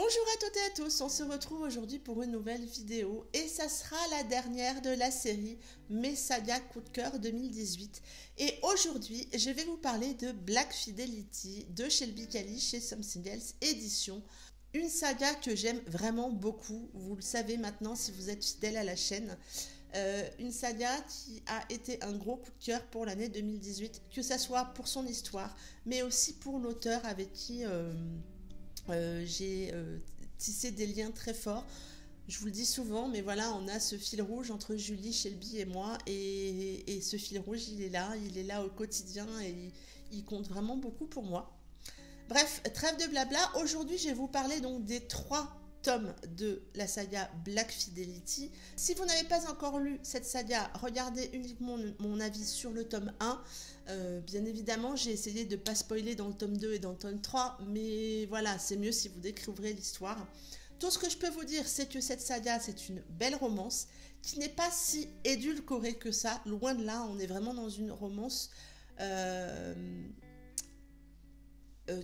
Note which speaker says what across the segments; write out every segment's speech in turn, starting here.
Speaker 1: Bonjour à toutes et à tous, on se retrouve aujourd'hui pour une nouvelle vidéo et ça sera la dernière de la série Mes sagas coup de cœur 2018. Et aujourd'hui, je vais vous parler de Black Fidelity de Shelby Cali chez Something Else Éditions. Une saga que j'aime vraiment beaucoup, vous le savez maintenant si vous êtes fidèle à la chaîne. Une saga qui a été un gros coup de cœur pour l'année 2018, que ce soit pour son histoire, mais aussi pour l'auteur avec qui j'ai tissé des liens très forts. Je vous le dis souvent, mais voilà, on a ce fil rouge entre Julie, Shelby et moi, et ce fil rouge, il est là au quotidien, et il compte vraiment beaucoup pour moi. Bref, trêve de blabla, aujourd'hui je vais vous parler donc des 3 tomes de la saga Black Fidelity. Si vous n'avez pas encore lu cette saga, regardez uniquement mon avis sur le tome 1. Bien évidemment, j'ai essayé de ne pas spoiler dans le tome 2 et dans le tome 3, mais voilà, c'est mieux si vous découvrirez l'histoire. Tout ce que je peux vous dire, c'est que cette saga, c'est une belle romance qui n'est pas si édulcorée que ça. Loin de là, on est vraiment dans une romance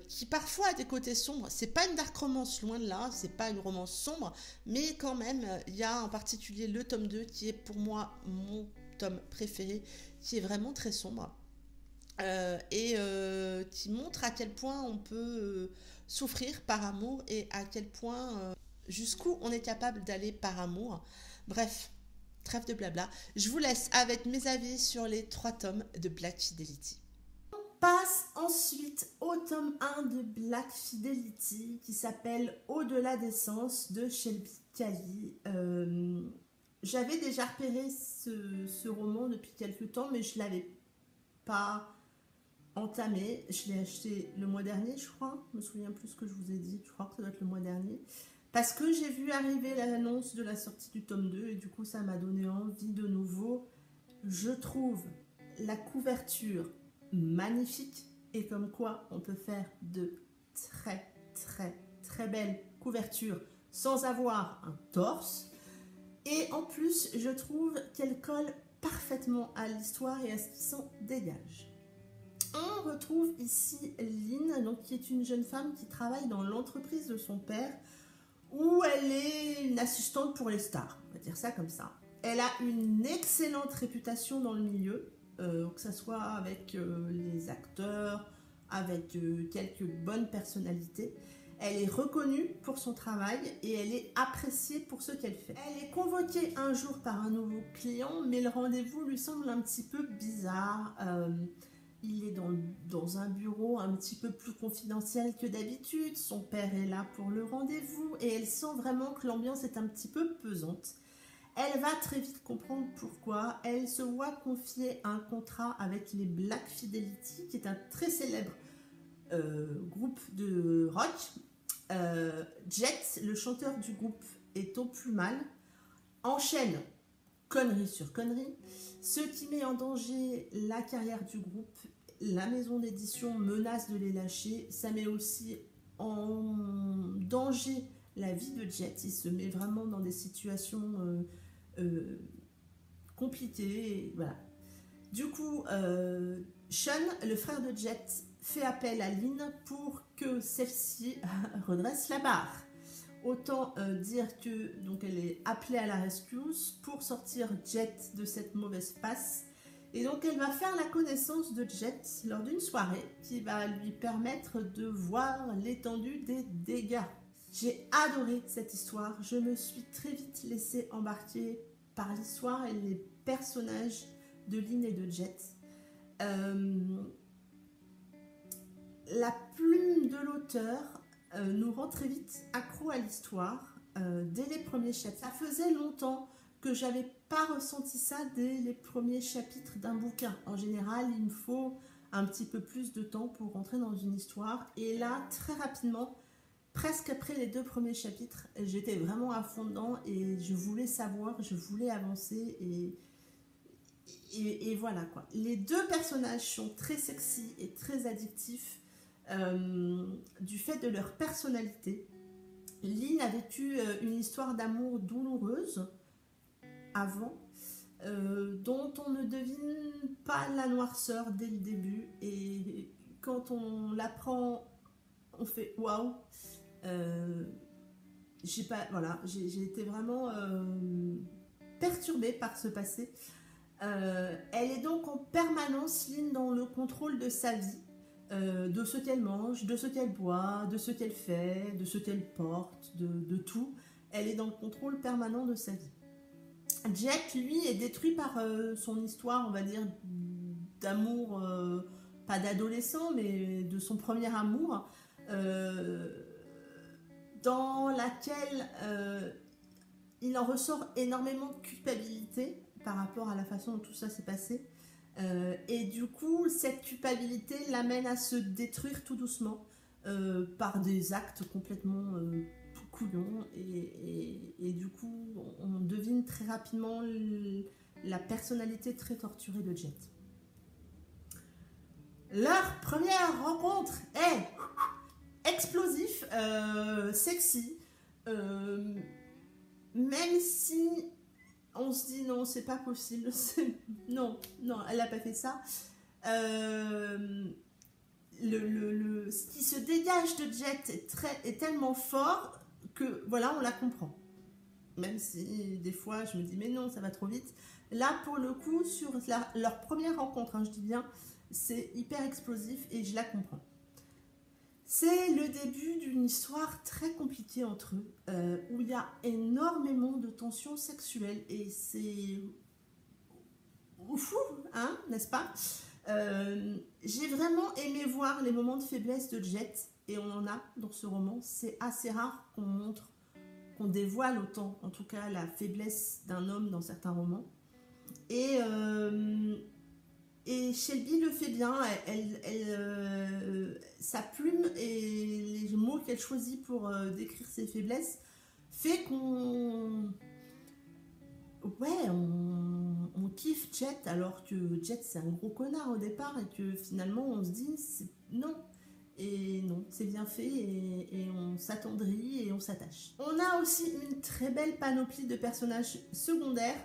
Speaker 1: qui parfois a des côtés sombres. C'est pas une dark romance, loin de là, c'est pas une romance sombre, mais quand même, il y a en particulier le tome 2 qui est pour moi mon tome préféré, qui est vraiment très sombre. Qui montre à quel point on peut souffrir par amour et à quel point jusqu'où on est capable d'aller par amour. Bref, trêve de blabla. Je vous laisse avec mes avis sur les 3 tomes de Black Fidelity. On passe ensuite au tome 1 de Black Fidelity qui s'appelle Au-delà des sens de Shelby Cali. J'avais déjà repéré ce roman depuis quelques temps, mais je ne l'avais pas entamé. Je l'ai acheté le mois dernier, je crois. Je me souviens plus ce que je vous ai dit. Je crois que ça doit être le mois dernier. Parce que j'ai vu arriver l'annonce de la sortie du tome 2 et du coup ça m'a donné envie de nouveau. Je trouve la couverture magnifique et comme quoi on peut faire de très belles couvertures sans avoir un torse. Et en plus, je trouve qu'elle colle parfaitement à l'histoire et à ce qui s'en dégage. On retrouve ici Lynn, donc, qui est une jeune femme qui travaille dans l'entreprise de son père, où elle est une assistante pour les stars, on va dire ça comme ça. Elle a une excellente réputation dans le milieu, que ce soit avec les acteurs, avec quelques bonnes personnalités. Elle est reconnue pour son travail et elle est appréciée pour ce qu'elle fait. Elle est convoquée un jour par un nouveau client, mais le rendez-vous lui semble un petit peu bizarre. Il est dans un bureau un petit peu plus confidentiel que d'habitude. Son père est là pour le rendez-vous et elle sent vraiment que l'ambiance est un petit peu pesante. Elle va très vite comprendre pourquoi. Elle se voit confier un contrat avec les Black Fidelity, qui est un très célèbre groupe de rock. Jet, le chanteur du groupe, est au plus mal, enchaîne connerie sur connerie, ce qui met en danger la carrière du groupe. La maison d'édition menace de les lâcher. Ça met aussi en danger la vie de Jet. Il se met vraiment dans des situations compliquées. Voilà. Du coup, Sean, le frère de Jet, fait appel à Lynn pour que celle-ci redresse la barre. Autant dire que donc elle est appelée à la rescue pour sortir Jet de cette mauvaise passe. Et donc elle va faire la connaissance de Jet lors d'une soirée qui va lui permettre de voir l'étendue des dégâts. J'ai adoré cette histoire. Je me suis très vite laissée embarquer par l'histoire et les personnages de Lynn et de Jet. La plume de l'auteur nous rend très vite accro à l'histoire dès les premiers chapitres. Ça faisait longtemps que j'avais pas ressenti ça dès les premiers chapitres d'un bouquin. En général, il me faut un petit peu plus de temps pour rentrer dans une histoire. Et là, très rapidement, presque après les 2 premiers chapitres, j'étais vraiment à fond dedans et je voulais savoir, je voulais avancer et voilà quoi. Les 2 personnages sont très sexy et très addictifs du fait de leur personnalité. Lynn a vécu une histoire d'amour douloureuse avant, dont on ne devine pas la noirceur dès le début, et quand on l'apprend on fait waouh. j'ai été vraiment perturbée par ce passé. Elle est donc en permanence, Lynn, dans le contrôle de sa vie, de ce qu'elle mange, de ce qu'elle boit, de ce qu'elle fait, de ce qu'elle porte, de tout. Elle est dans le contrôle permanent de sa vie. Jet, lui, est détruit par son histoire, on va dire, d'amour, pas d'adolescent, mais de son premier amour, dans laquelle il en ressort énormément de culpabilité par rapport à la façon dont tout ça s'est passé. Et du coup, cette culpabilité l'amène à se détruire tout doucement par des actes complètement couillons. Et du coup, on devine très rapidement la personnalité très torturée de Jet. Leur première rencontre est explosif, sexy, même si on se dit non, c'est pas possible, non, elle n'a pas fait ça. Ce qui se dégage de Jet est tellement fort que voilà, on la comprend. Même si des fois je me dis mais non, ça va trop vite. Là pour le coup, sur leur première rencontre, je dis bien, c'est hyper explosif et je la comprends. C'est le début d'une histoire très compliquée entre eux, où il y a énormément de tensions sexuelles et c'est fou, hein, n'est-ce pas? J'ai vraiment aimé voir les moments de faiblesse de Jet et on en a dans ce roman. C'est assez rare qu'on montre, qu'on dévoile autant, en tout cas, la faiblesse d'un homme dans certains romans. Et Shelby le fait bien, sa plume et les mots qu'elle choisit pour décrire ses faiblesses fait qu'on kiffe Jet, alors que Jet c'est un gros connard au départ et que finalement on se dit non. Et non, c'est bien fait et on s'attendrit et on s'attache. On a aussi une très belle panoplie de personnages secondaires.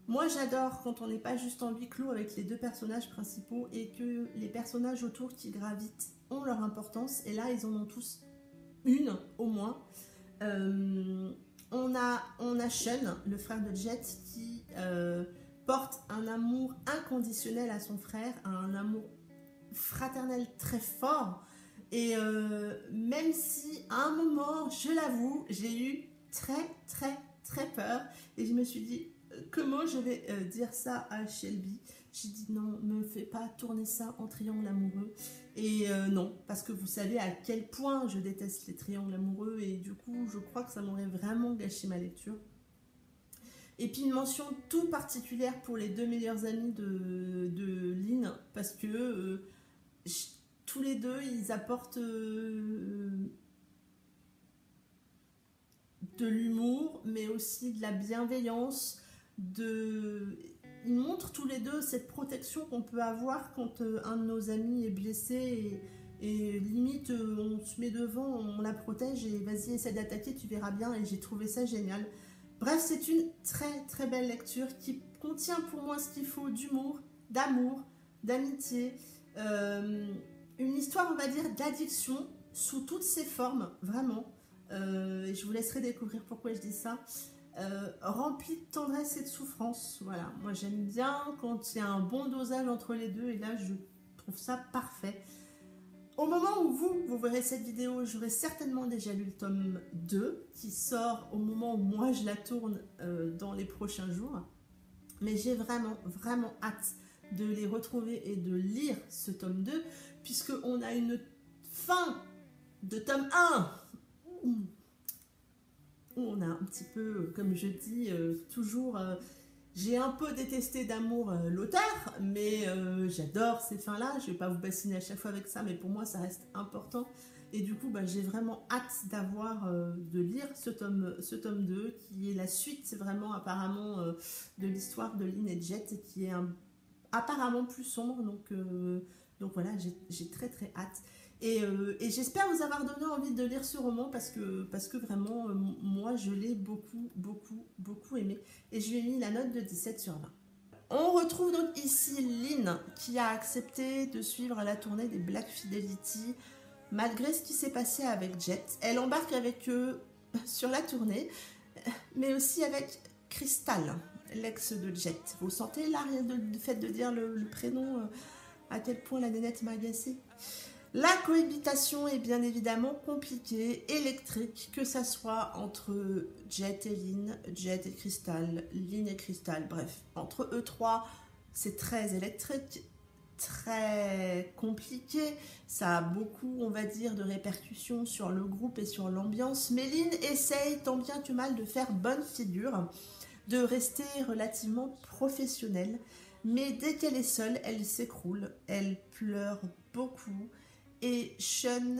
Speaker 1: Moi j'adore quand on n'est pas juste en huis clos avec les deux personnages principaux et que les personnages autour qui gravitent ont leur importance, et là ils en ont tous une au moins. On a Sean, le frère de Jet, qui porte un amour inconditionnel à son frère, un amour fraternel très fort, et même si à un moment, je l'avoue, j'ai eu très peur et je me suis dit comment je vais dire ça à Shelby. J'ai dit non, me fais pas tourner ça en triangle amoureux. Et non, parce que vous savez à quel point je déteste les triangles amoureux et du coup je crois que ça m'aurait vraiment gâché ma lecture. Et puis une mention tout particulière pour les deux meilleurs amis de Lynn, parce que tous les deux ils apportent de l'humour mais aussi de la bienveillance. Ils montrent tous les deux cette protection qu'on peut avoir quand un de nos amis est blessé et limite on se met devant, on la protège et vas-y essaie d'attaquer, tu verras bien, et j'ai trouvé ça génial. Bref, c'est une très belle lecture qui contient pour moi ce qu'il faut d'humour, d'amour, d'amitié, une histoire on va dire d'addiction sous toutes ses formes, vraiment, et je vous laisserai découvrir pourquoi je dis ça. Rempli de tendresse et de souffrance. Voilà, moi j'aime bien quand il y a un bon dosage entre les deux et là je trouve ça parfait. Au moment où vous verrez cette vidéo, j'aurai certainement déjà lu le tome 2 qui sort au moment où moi je la tourne dans les prochains jours. Mais j'ai vraiment hâte de les retrouver et de lire ce tome 2 puisqu'on a une fin de tome 1 où on a un petit peu, comme je dis, toujours... j'ai un peu détesté d'amour l'auteur, mais j'adore ces fins-là. Je ne vais pas vous bassiner à chaque fois avec ça, mais pour moi, ça reste important. Et du coup, j'ai vraiment hâte de lire ce tome 2, qui est la suite, vraiment, apparemment, de l'histoire de Lynn et Jet, et qui est apparemment plus sombre. Donc voilà, j'ai très hâte. Et j'espère vous avoir donné envie de lire ce roman parce que vraiment, moi, je l'ai beaucoup aimé. Et je lui ai mis la note de 17 sur 20. On retrouve donc ici Lynn qui a accepté de suivre la tournée des Black Fidelity malgré ce qui s'est passé avec Jet. Elle embarque avec eux sur la tournée, mais aussi avec Crystal, l'ex de Jet. Vous sentez là, rien de, le fait de dire le prénom, à quel point la nénette m'a agacée. La cohabitation est bien évidemment compliquée, électrique, que ça soit entre Jet et Lynn, Jet et Crystal, Lynn et Crystal, bref, entre eux trois, c'est très électrique, très compliqué, ça a beaucoup, on va dire, de répercussions sur le groupe et sur l'ambiance, mais Lynn essaye tant bien que mal de faire bonne figure, de rester relativement professionnelle, mais dès qu'elle est seule, elle s'écroule, elle pleure beaucoup, et Sean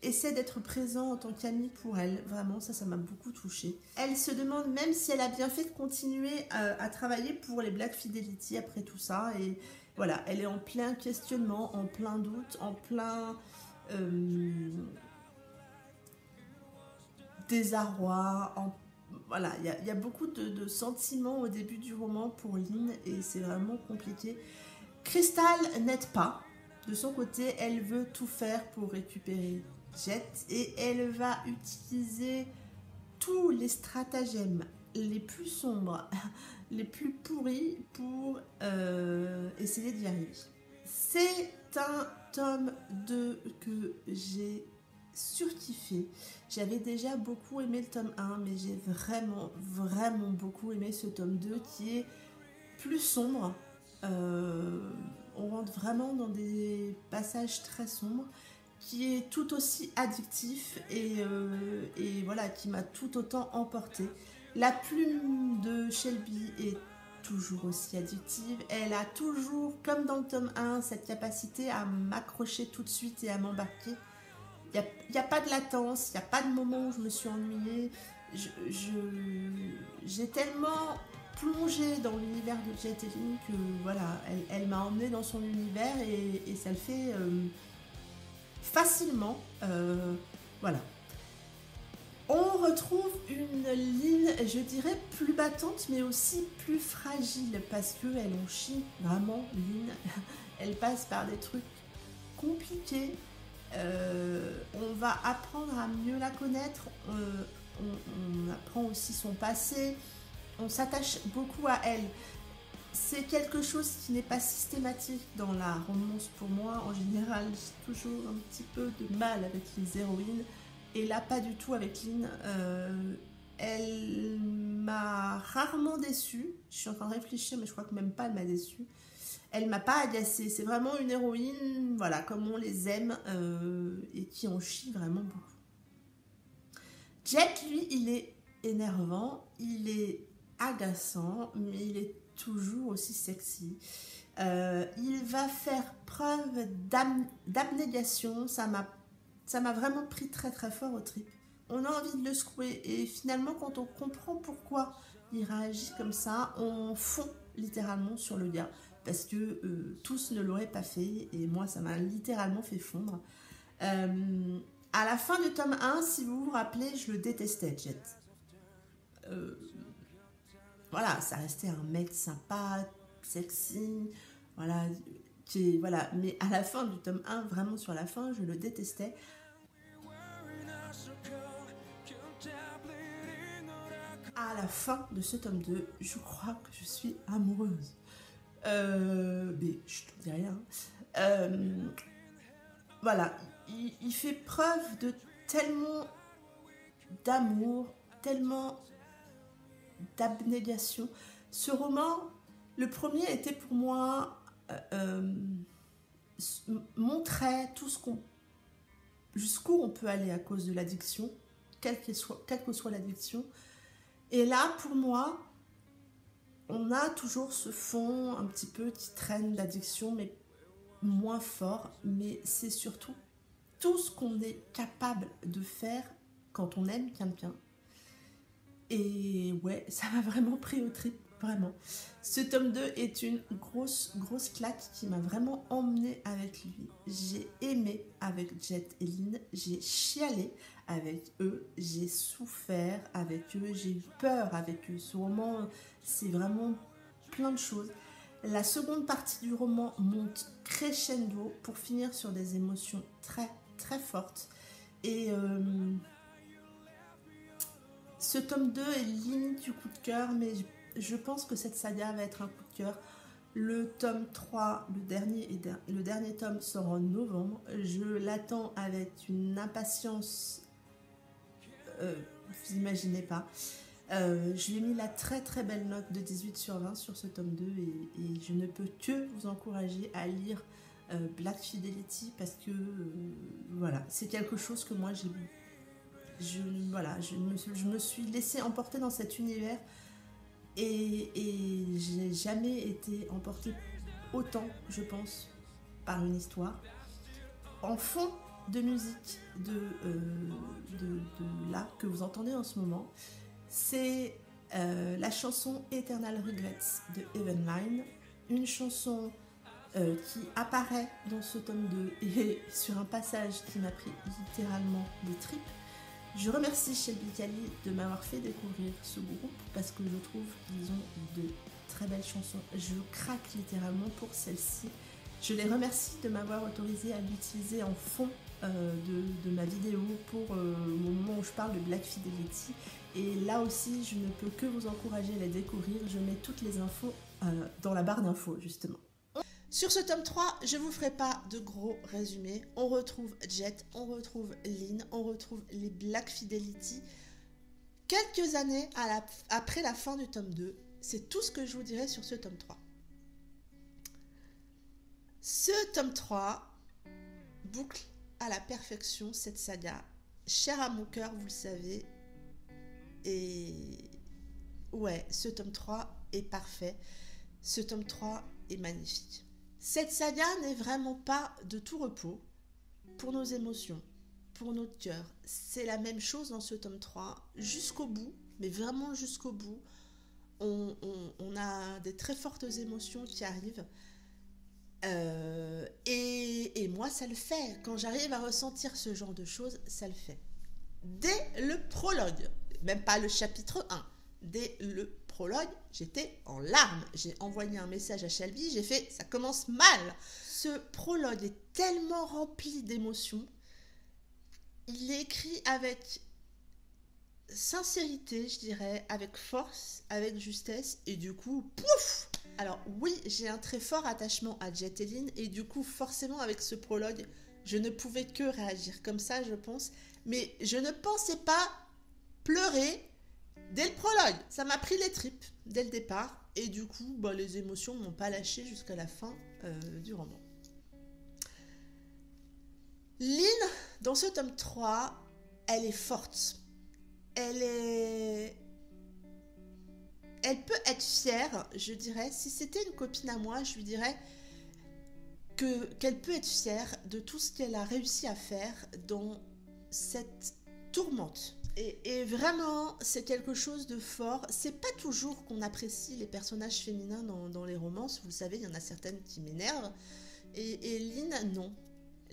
Speaker 1: essaie d'être présent en tant qu'ami pour elle. Vraiment, ça m'a beaucoup touchée. Elle se demande même si elle a bien fait de continuer à travailler pour les Black Fidelity après tout ça. Et voilà, elle est en plein questionnement, en plein doute, en plein désarroi. Voilà, il y a beaucoup de sentiments au début du roman pour Lynn et c'est vraiment compliqué. Crystal n'aide pas. De son côté, elle veut tout faire pour récupérer Jet et elle va utiliser tous les stratagèmes les plus sombres, les plus pourris pour essayer d'y arriver. C'est un tome 2 que j'ai surkiffé. J'avais déjà beaucoup aimé le tome 1, mais j'ai vraiment beaucoup aimé ce tome 2 qui est plus sombre. On rentre vraiment dans des passages très sombres qui est tout aussi addictif et voilà, qui m'a tout autant emporté. La plume de Shelby est toujours aussi addictive, elle a toujours, comme dans le tome 1, cette capacité à m'accrocher tout de suite et à m'embarquer. Il n'y a pas de latence, il n'y a pas de moment où je me suis ennuyée. J'ai tellement plongée dans l'univers de Jet et Lynn que voilà, elle m'a emmenée dans son univers et ça le fait facilement. Voilà. On retrouve une Lynn, je dirais, plus battante, mais aussi plus fragile, parce qu'elle en chie vraiment, Lynn. Elle passe par des trucs compliqués. On va apprendre à mieux la connaître, on apprend aussi son passé, on s'attache beaucoup à elle. C'est quelque chose qui n'est pas systématique dans la romance pour moi. En général, j'ai toujours un petit peu de mal avec les héroïnes. Et là, pas du tout avec Lynn. Elle m'a rarement déçue. Je suis en train de réfléchir, mais je crois que même pas elle m'a déçue. Elle m'a pas agacée. C'est vraiment une héroïne, voilà, comme on les aime et qui en chie vraiment beaucoup. Jet, lui, il est énervant, il est agaçant, mais il est toujours aussi sexy. Il va faire preuve d'abnégation. Ça m'a vraiment pris très très fort au trip. On a envie de le secouer et finalement quand on comprend pourquoi il réagit comme ça, on fond littéralement sur le gars parce que tous ne l'auraient pas fait et moi ça m'a littéralement fait fondre. À la fin du tome 1, si vous vous rappelez, je le détestais, Jet. Voilà, ça restait un mec sympa, sexy, voilà, voilà. Mais à la fin du tome 1, vraiment sur la fin, je le détestais. À la fin de ce tome 2, je crois que je suis amoureuse. Mais je te dis rien. Voilà, il fait preuve de tellement d'amour, tellement d'abnégation. Ce roman, le premier était pour moi montrait tout ce jusqu'où on peut aller à cause de l'addiction, quelle que soit l'addiction. Et là, pour moi, on a toujours ce fond un petit peu qui traîne d'addiction, mais moins fort. Mais c'est surtout tout ce qu'on est capable de faire quand on aime quelqu'un. Et ouais, ça m'a vraiment pris au trip, vraiment. Ce tome 2 est une grosse claque qui m'a vraiment emmenée avec lui. J'ai aimé avec Jet et Lynn, j'ai chialé avec eux, j'ai souffert avec eux, j'ai eu peur avec eux. Ce roman, c'est vraiment plein de choses. La seconde partie du roman monte crescendo pour finir sur des émotions très fortes. Et ce tome 2 est limite du coup de cœur, mais je pense que cette saga va être un coup de cœur. Le tome 3, le dernier tome sort en novembre. Je l'attends avec une impatience, vous imaginez pas. Je lui ai mis la très très belle note de 18/20 sur ce tome 2 et je ne peux que vous encourager à lire Black Fidelity parce que voilà, c'est quelque chose que moi je me suis laissée emporter dans cet univers et j'ai jamais été emportée autant, je pense, par une histoire. En fond de musique de là que vous entendez en ce moment, c'est la chanson Eternal Regrets de Evenline, une chanson qui apparaît dans ce tome 2 et sur un passage qui m'a pris littéralement des tripes. Je remercie Shelby Cali de m'avoir fait découvrir ce groupe parce que je trouve qu'ils ont de très belles chansons. Je craque littéralement pour celle-ci. Je les remercie de m'avoir autorisé à l'utiliser en fond de ma vidéo pour le moment où je parle de Black Fidelity. Et là aussi, je ne peux que vous encourager à les découvrir. Je mets toutes les infos dans la barre d'infos, justement. Sur ce tome 3, je ne vous ferai pas de gros résumés. On retrouve Jet, on retrouve Lynn, on retrouve les Black Fidelity. Quelques années après la fin du tome 2, c'est tout ce que je vous dirai sur ce tome 3. Ce tome 3 boucle à la perfection cette saga, chère à mon cœur, vous le savez. Et ouais, ce tome 3 est parfait. Ce tome 3 est magnifique. Cette saga n'est vraiment pas de tout repos pour nos émotions, pour notre cœur. C'est la même chose dans ce tome 3, jusqu'au bout, mais vraiment jusqu'au bout. On a des très fortes émotions qui arrivent. Et moi, ça le fait. Quand j'arrive à ressentir ce genre de choses, ça le fait. Dès le prologue, même pas le chapitre 1, dès le prologue, j'étais en larmes. J'ai envoyé un message à Shelby, j'ai fait « ça commence mal ». Ce prologue est tellement rempli d'émotions. Il est écrit avec sincérité, je dirais, avec force, avec justesse, et du coup, pouf! Alors oui, j'ai un très fort attachement à Jet et Lynn, et du coup, forcément, avec ce prologue, je ne pouvais que réagir comme ça, je pense. Mais je ne pensais pas pleurer dès le prologue. Ça m'a pris les tripes dès le départ, et du coup, les émotions ne m'ont pas lâché jusqu'à la fin du roman. Lynn, dans ce tome 3, elle est forte. Elle peut être fière, je dirais. Si c'était une copine à moi, je lui dirais qu'elle peut être fière de tout ce qu'elle a réussi à faire dans cette tourmente. Et vraiment, c'est quelque chose de fort. C'est pas toujours qu'on apprécie les personnages féminins dans les romances. Vous le savez, il y en a certaines qui m'énervent. Et Lynn, non.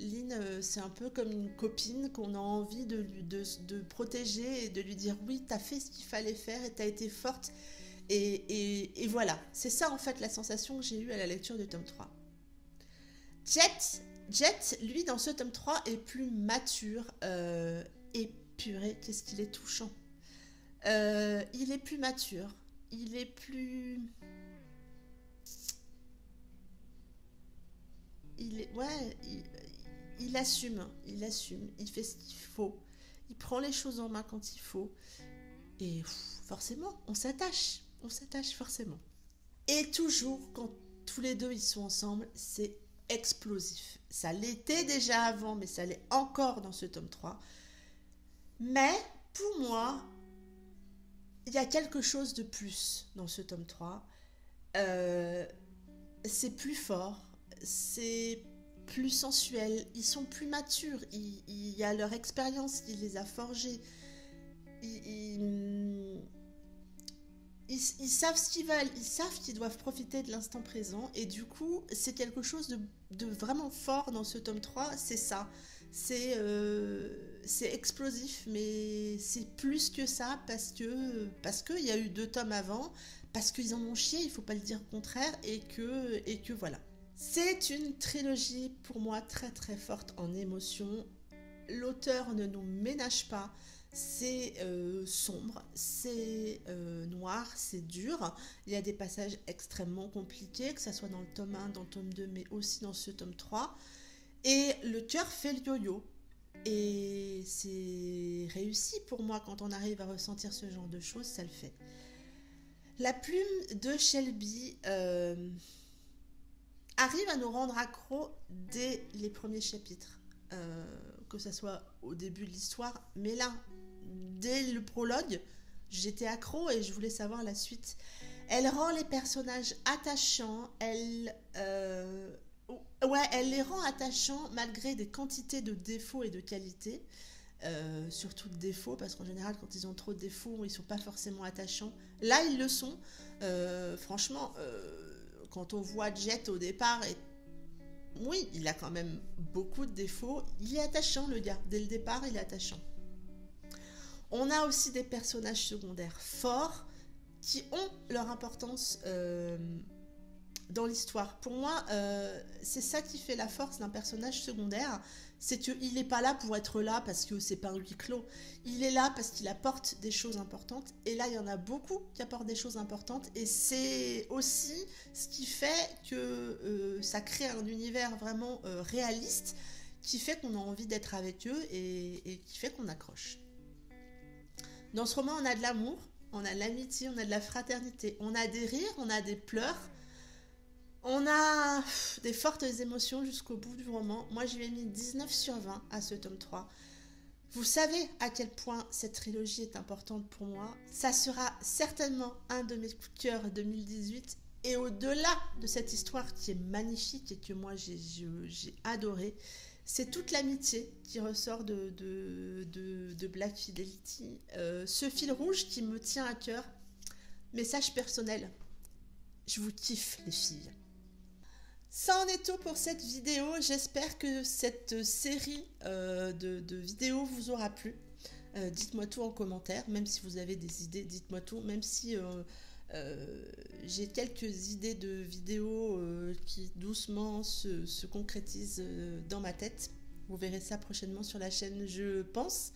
Speaker 1: Lynn, c'est un peu comme une copine qu'on a envie de protéger et de lui dire oui, t'as fait ce qu'il fallait faire et t'as été forte. Et voilà, c'est ça en fait la sensation que j'ai eue à la lecture du tome 3. Jet, lui, dans ce tome 3, est plus mature et purée, qu'est-ce qu'il est touchant. Il est plus mature, il est plus... Il assume, il fait ce qu'il faut, il prend les choses en main quand il faut, et forcément, on s'attache forcément. Et toujours, quand tous les deux ils sont ensemble, c'est explosif. Ça l'était déjà avant, mais ça l'est encore dans ce tome 3. Mais, pour moi, il y a quelque chose de plus dans ce tome 3. C'est plus fort, c'est plus sensuel, ils sont plus matures, il y a leur expérience qui les a forgés, ils savent ce qu'ils veulent, ils savent qu'ils doivent profiter de l'instant présent, et du coup c'est quelque chose de vraiment fort dans ce tome 3, c'est ça, c'est explosif, mais c'est plus que ça parce qu'il y a eu 2 tomes avant, parce qu'ils en ont chié, il faut pas le dire le contraire, et que voilà. C'est une trilogie pour moi très très forte en émotion. l'auteur ne nous ménage pas. C'est sombre, c'est noir, c'est dur. Il y a des passages extrêmement compliqués, que ce soit dans le tome 1, dans le tome 2, mais aussi dans ce tome 3. Et le cœur fait le yo-yo. Et c'est réussi pour moi quand on arrive à ressentir ce genre de choses, ça le fait. La plume de Shelby arrive à nous rendre accro dès les premiers chapitres. Que ce soit au début de l'histoire, mais là, dès le prologue, j'étais accro et je voulais savoir la suite. Elle rend les personnages attachants, elle les rend attachants malgré des quantités de défauts et de qualités. Surtout de défauts, parce qu'en général, quand ils ont trop de défauts, ils sont pas forcément attachants. Là, ils le sont. Franchement, quand on voit Jet au départ, oui, il a quand même beaucoup de défauts. Il est attachant, le gars. Dès le départ, il est attachant. On a aussi des personnages secondaires forts qui ont leur importance dans l'histoire. Pour moi, c'est ça qui fait la force d'un personnage secondaire, c'est qu'il n'est pas là pour être là parce que c'est pas un huis clos. Il est là parce qu'il apporte des choses importantes. Et là, il y en a beaucoup qui apportent des choses importantes. Et c'est aussi ce qui fait que ça crée un univers vraiment réaliste, qui fait qu'on a envie d'être avec eux et qui fait qu'on accroche. Dans ce roman, on a de l'amour, on a de l'amitié, on a de la fraternité, on a des rires, on a des pleurs. On a des fortes émotions jusqu'au bout du roman. Moi, je lui ai mis 19 sur 20 à ce tome 3. Vous savez à quel point cette trilogie est importante pour moi. Ça sera certainement un de mes coups de cœur 2018. Et au-delà de cette histoire qui est magnifique et que moi, j'ai adoré, c'est toute l'amitié qui ressort de Black Fidelity. Ce fil rouge qui me tient à cœur. Message personnel. Je vous kiffe, les filles. Ça en est tout pour cette vidéo. J'espère que cette série de vidéos vous aura plu. Dites-moi tout en commentaire, même si vous avez des idées, dites-moi tout. Même si j'ai quelques idées de vidéos qui doucement se concrétisent dans ma tête. Vous verrez ça prochainement sur la chaîne, je pense.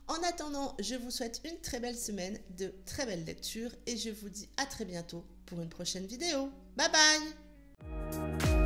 Speaker 1: En attendant, je vous souhaite une très belle semaine, de très belles lectures et je vous dis à très bientôt pour une prochaine vidéo. Bye bye!